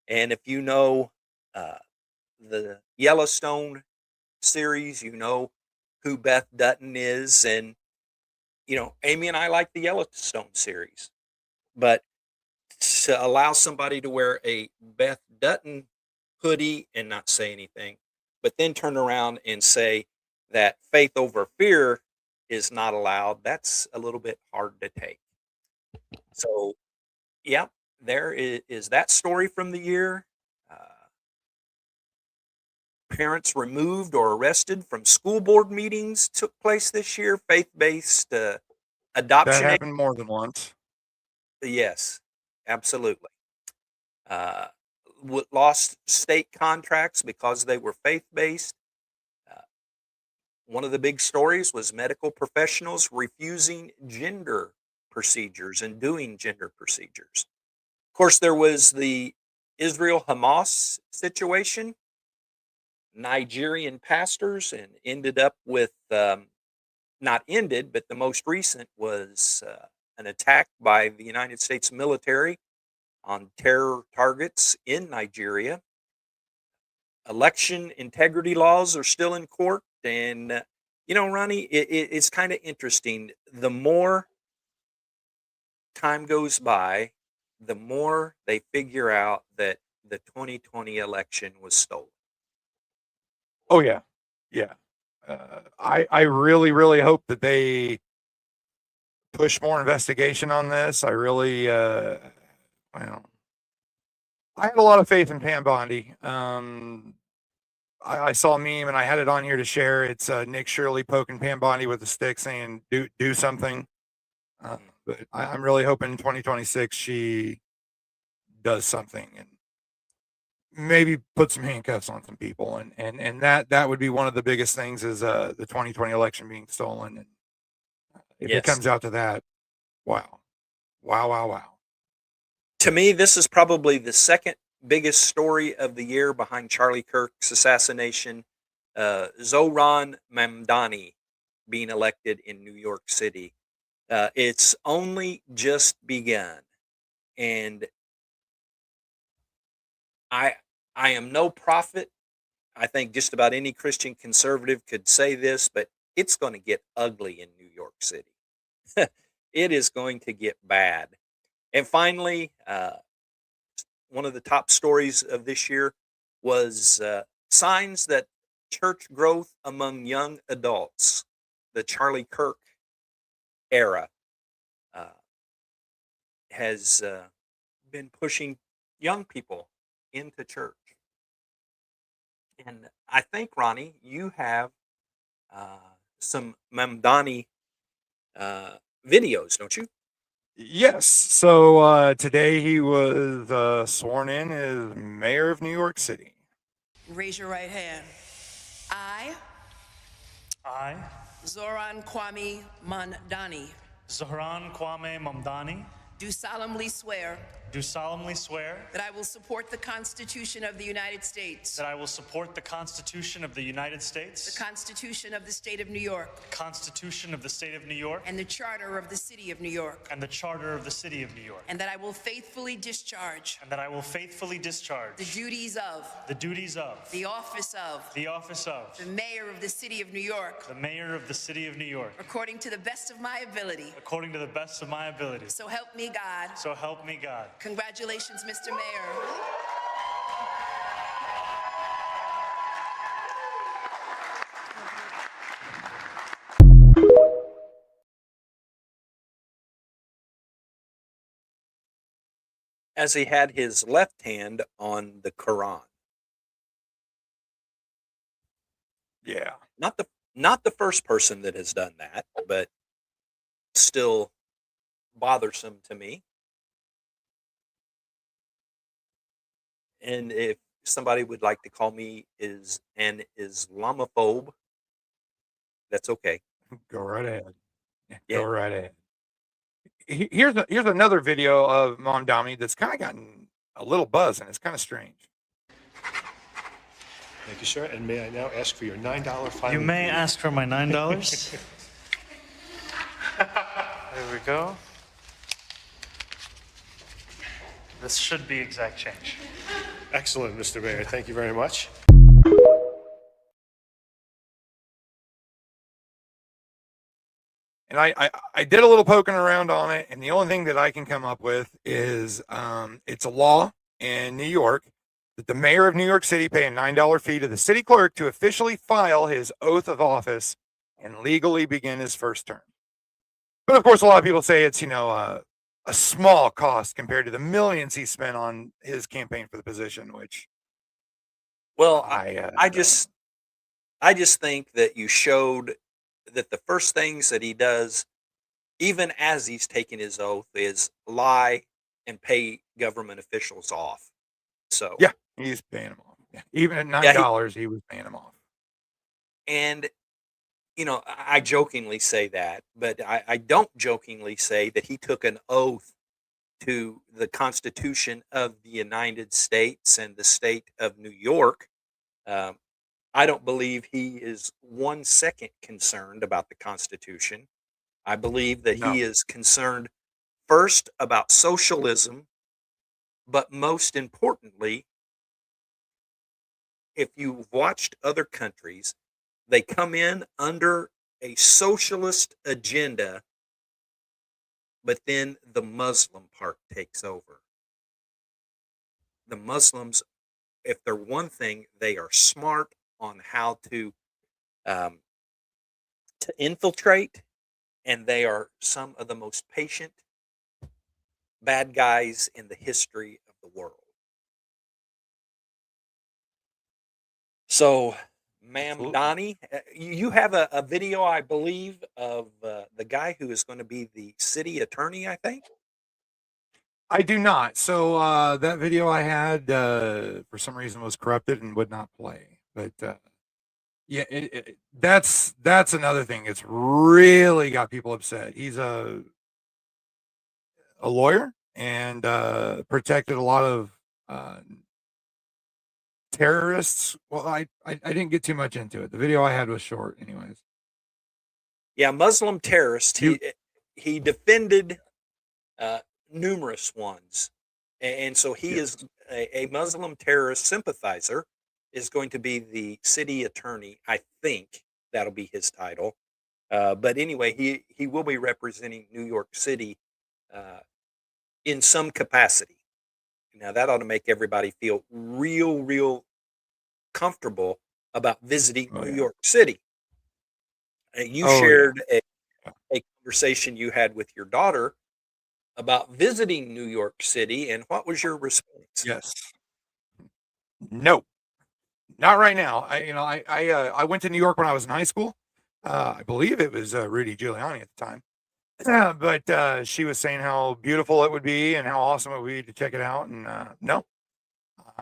And if you know the Yellowstone series, you know who Beth Dutton is. And, you know, Amy and I like the Yellowstone series. But to allow somebody to wear a Beth Dutton hoodie and not say anything, but then turn around and say that faith over fear is not allowed, that's a little bit hard to take. So, yeah, there is that story from the year. Parents removed or arrested from school board meetings took place this year. Faith-based That adoption. happened more than once. Yes, absolutely. Lost state contracts because they were faith-based. One of the big stories was medical professionals refusing gender procedures and doing gender procedures. Of course, there was the Israel-Hamas situation, Nigerian pastors, and ended up with, not ended, but the most recent was an attack by the United States military on terror targets in Nigeria. Election integrity laws are still in court. And, you know, Ronnie, it's kind of interesting. The more time goes by, the more they figure out that the 2020 election was stolen. Oh, yeah. Yeah. I really, really hope that they push more investigation on this. I really, well, I have a lot of faith in Pam Bondi. I saw a meme and I had it on here to share. It's Nick Shirley poking Pam Bondi with a stick saying, do something. But I'm really hoping in 2026 she does something and maybe put some handcuffs on some people. And that would be one of the biggest things is the 2020 election being stolen. And if it comes out to that, wow. To me, this is probably the second biggest story of the year behind Charlie Kirk's assassination. Zohran Mamdani being elected in New York City. It's only just begun. And I am no prophet. I think just about any Christian conservative could say this, but it's going to get ugly in New York City. It is going to get bad. And finally, one of the top stories of this year was signs that church growth among young adults, the Charlie Kirk era, has been pushing young people into church. And I think, Ronnie, you have some Mamdani videos, don't you? Yes. So today he was sworn in as mayor of New York City. Raise your right hand. I, Zohran Kwame Mamdani, Zohran Kwame Mamdani, do solemnly swear that I will support the Constitution of the United States, that I will support the Constitution of the United States, the Constitution of the State of New York, the Constitution of the State of New York, and the Charter of the City of New York, and the Charter of the City of New York, and that I will faithfully discharge the duties of the office of the Mayor of the City of New York, according to the best of my ability. So help me God. Congratulations, Mr. Mayor. As he had his left hand on the Quran. Yeah. Not Not the first person that has done that, but still bothersome to me. And if somebody would like to call me is an Islamophobe, that's okay. Go right ahead. Yeah. Go right ahead. Here's another video of Mom Domini that's kind of gotten a little buzz, and it's kind of strange. Thank you, sir. And may I now ask for your $9 fine? You may ask for my $9. There we go. This should be exact change. Excellent, Mr. Mayor. Thank you very much. And I did a little poking around on it, and the only thing that I can come up with is it's a law in New York that the mayor of New York City pay a $9 fee to the city clerk to officially file his oath of office and legally begin his first term. But of course, a lot of people say it's, a small cost compared to the millions he spent on his campaign for the position, which Well, I just think that you showed that the first things that he does, even as he's taking his oath, is lie and pay government officials off. So yeah, he's paying them off. Yeah. Even at $9, he was paying them off. And I jokingly say that, but I don't jokingly say that he took an oath to the Constitution of the United States and the state of New York. I don't believe he is 1 second concerned about the Constitution. I believe that he is concerned first about socialism, but most importantly, if you've watched other countries, they come in under a socialist agenda, but then the Muslim part takes over. The Muslims, if they're one thing, they are smart on how to infiltrate, and they are some of the most patient bad guys in the history of the world. So, Ma'am Donnie, you have a video, I believe, of the guy who is going to be the city attorney, I think? I do not. So that video I had, for some reason, was corrupted and would not play. But yeah, that's another thing. It's really got people upset. He's a lawyer and protected a lot of terrorists. Well, I didn't get too much into it. The video I had was short, anyways. Yeah, Muslim terrorists. He defended numerous ones, and so he is a Muslim terrorist sympathizer. Is going to be the city attorney. I think that'll be his title. But anyway, he will be representing New York City in some capacity. Now that ought to make everybody feel real comfortable about visiting New York City. You shared a conversation you had with your daughter about visiting New York City, and what was your response? Yes. No, not right now. I went to New York when I was in high school. I believe it was Rudy Giuliani at the time. But she was saying how beautiful it would be and how awesome it would be to check it out. And no,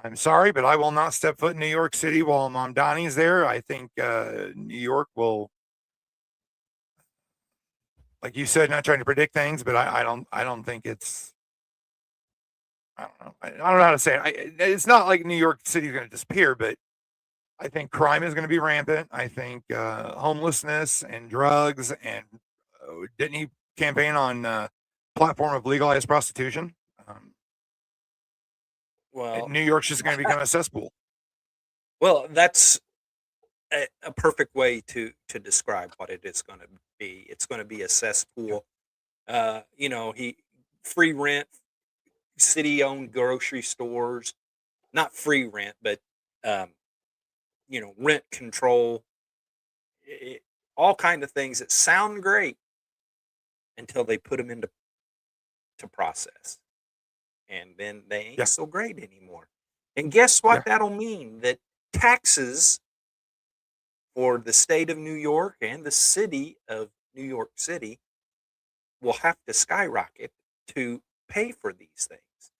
I'm sorry, but I will not step foot in New York City while Mom Donnie's there. I think New York will, like you said, not trying to predict things, but I don't think it's. I don't know. I don't know how to say it. It's not like New York City is going to disappear, but I think crime is going to be rampant. I think homelessness and drugs and didn't he campaign on platform of legalized prostitution? Well, New York's just going to become a cesspool. Well, that's a perfect way to describe what it is going to be. It's going to be a cesspool. Free rent, city-owned grocery stores, not free rent, but rent control, all kind of things that sound great until they put them into process, and then they ain't so great anymore. And guess what? That'll mean that taxes or the state of New York and the city of New York City will have to skyrocket to pay for these things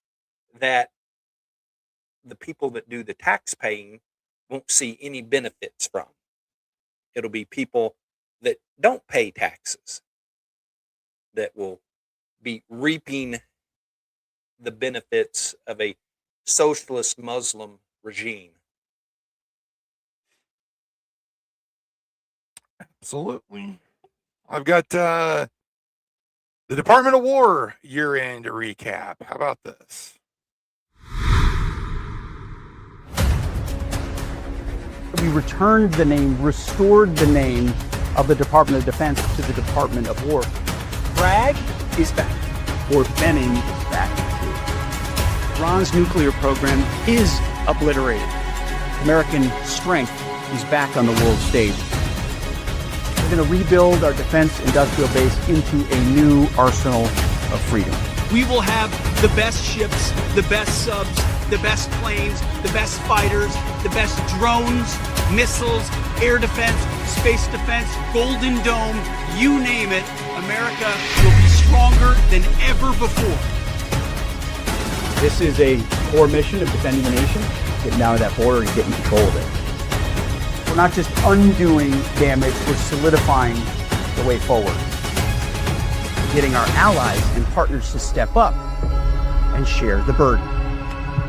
that the people that do the tax paying won't see any benefits from. It'll be people that don't pay taxes that will be reaping the benefits of a socialist Muslim regime. Absolutely. I've got the Department of War year-end recap. How about this? We returned the name, restored the name of the Department of Defense to the Department of War. Bragg is back. Fort Benning is back too. Iran's nuclear program is obliterated. American strength is back on the world stage. We're going to rebuild our defense industrial base into a new arsenal of freedom. We will have the best ships, the best subs, the best planes, the best fighters, the best drones, missiles, air defense, space defense, Golden Dome, you name it. America will be stronger than ever before. This is a core mission of defending the nation, getting down to that border and getting control of it. We're not just undoing damage, we're solidifying the way forward. Getting our allies and partners to step up and share the burden.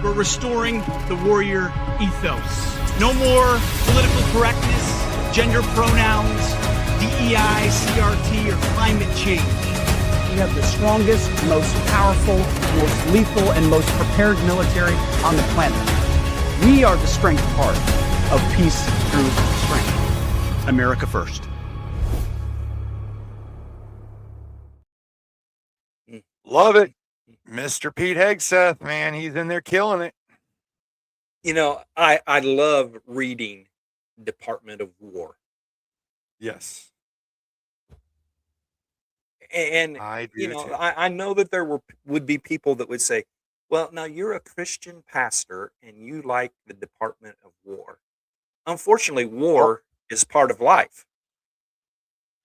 We're restoring the warrior ethos. No more political correctness, gender pronouns, DEI, CRT, or climate change. We have the strongest, most powerful, most lethal, and most prepared military on the planet. We are the strength part of peace through strength. America first. Love it. Mr. Pete Hegseth, man, he's in there killing it. You know, I love reading Department of War. Yes. And I do you know, too. I know that there would be people that would say, well, now you're a Christian pastor and you like the Department of War. Unfortunately, war is part of life.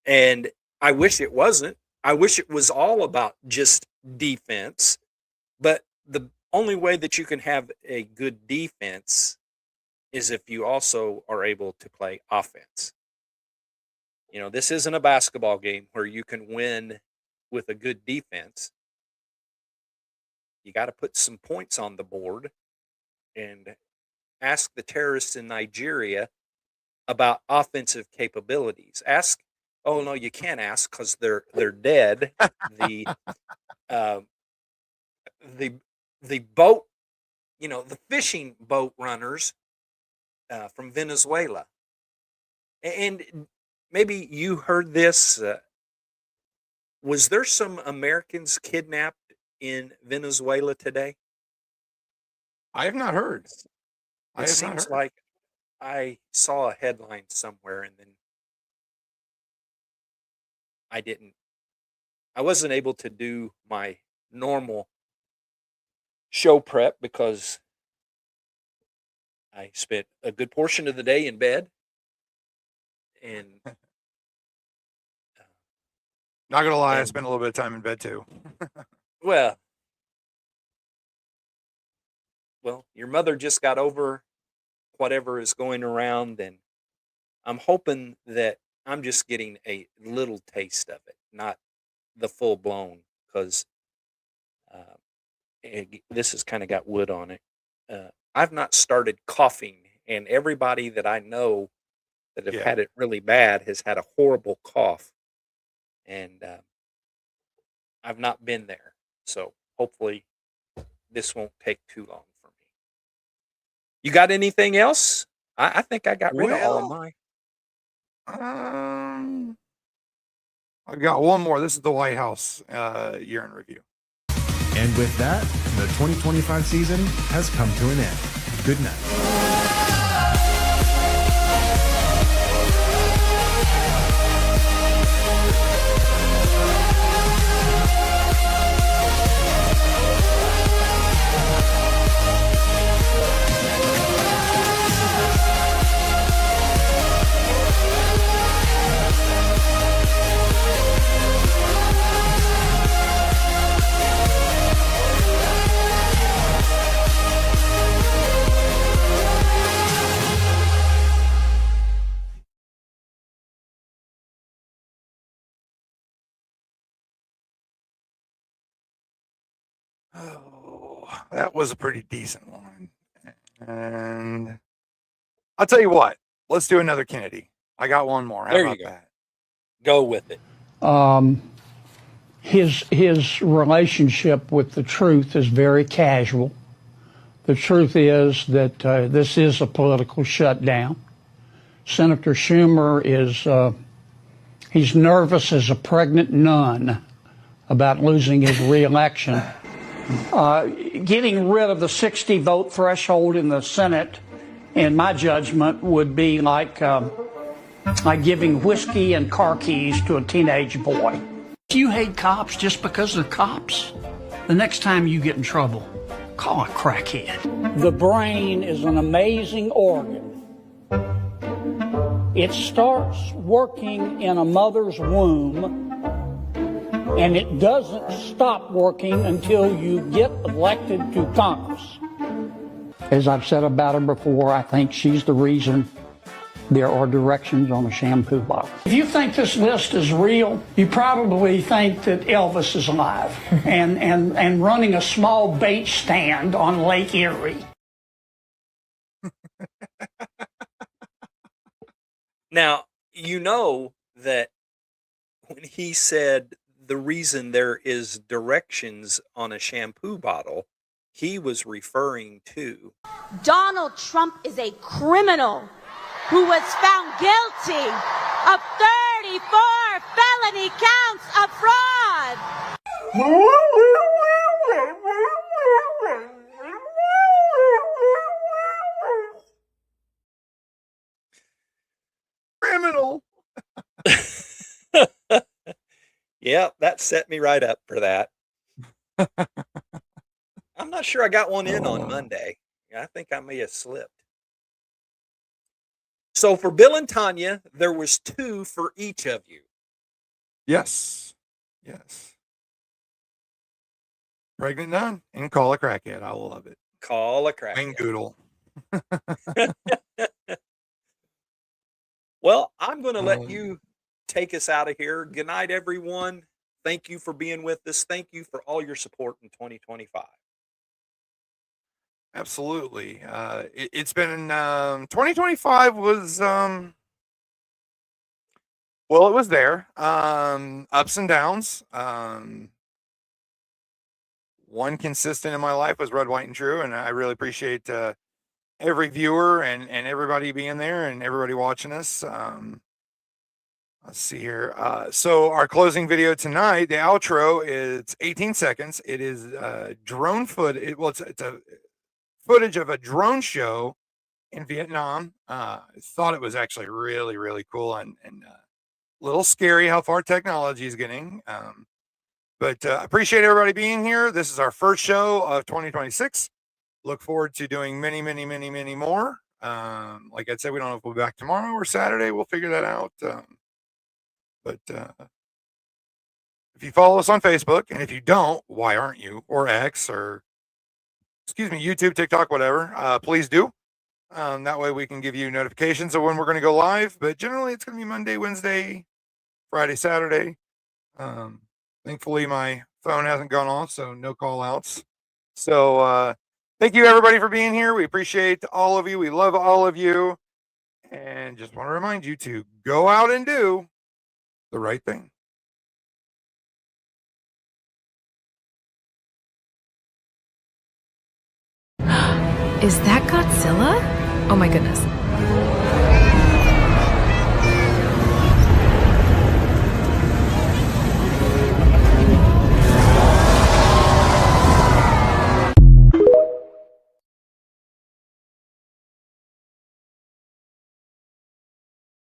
And I wish it wasn't. I wish it was all about just defense. But the only way that you can have a good defense is if you also are able to play offense. You know, this isn't a basketball game where you can win with a good defense. You got to put some points on the board and ask the terrorists in Nigeria about offensive capabilities. Ask, oh no, you can't ask because they're dead. The boat, you know, the fishing boat runners from Venezuela, and maybe you heard this. Was there some Americans kidnapped in Venezuela today? I have not heard. It seems like I saw a headline somewhere and then I wasn't able to do my normal show prep because I spent a good portion of the day in bed. And not gonna lie, I spent a little bit of time in bed too. well, your mother just got over whatever is going around, and I'm hoping that I'm just getting a little taste of it, not the full blown, because this has kind of got wood on it. I've not started coughing, and everybody that I know that have had it really bad has had a horrible cough, and I've not been there. So hopefully this won't take too long for me. You got anything else? I think I got rid of all of mine. I've got one more. This is the White House year in review. And with that, the 2025 season has come to an end. Good night. Oh, that was a pretty decent one. And I'll tell you what, let's do another Kennedy. I got one more. How There you about go. that? Go with it. His relationship with the truth is very casual. The truth is that this is a political shutdown. Senator Schumer is he's nervous as a pregnant nun about losing his reelection. Getting rid of the 60 vote threshold in the Senate, in my judgment, would be like giving whiskey and car keys to a teenage boy. If you hate cops just because they're cops, the next time you get in trouble, call a crackhead. The brain is an amazing organ. It starts working in a mother's womb, and it doesn't stop working until you get elected to Congress. As I've said about her before, I think she's the reason there are directions on a shampoo bottle. If you think this list is real, you probably think that Elvis is alive and running a small bait stand on Lake Erie. Now, you know that when he said the reason there is directions on a shampoo bottle, he was referring to Donald Trump is a criminal who was found guilty of 34 felony counts of fraud. Criminal. Yep, that set me right up for that. I'm not sure I got one in on Monday. I think I may have slipped. So for Bill and Tanya, there was 2 for each of you. Yes. Yes. Pregnant nun and call a crackhead. I love it. Call a crackhead. And Goodle. Well, I'm going to let you take us out of here. Good night, everyone. Thank you for being with us. Thank you for all your support in 2025. Absolutely. It's been 2025 was well, it was there. Ups and downs. One consistent in my life was Red, White, and True, and I really appreciate every viewer and everybody being there and everybody watching us. Let's see here. So our closing video tonight, the outro, it's 18 seconds. It is drone footage. Well, it's a footage of a drone show in Vietnam. I thought it was actually really, really cool and a little scary how far technology is getting. But I appreciate everybody being here. This is our first show of 2026. Look forward to doing many, many, many, many more. Like I said, we don't know if we'll be back tomorrow or Saturday. We'll figure that out. But if you follow us on Facebook, and if you don't, why aren't you? Or X, or excuse me, YouTube, TikTok, whatever, please do. That way we can give you notifications of when we're going to go live. But generally, it's going to be Monday, Wednesday, Friday, Saturday. Thankfully, my phone hasn't gone off, so no call outs. So thank you, everybody, for being here. We appreciate all of you. We love all of you. And just want to remind you to go out and do the right thing. Is that Godzilla? Oh my goodness.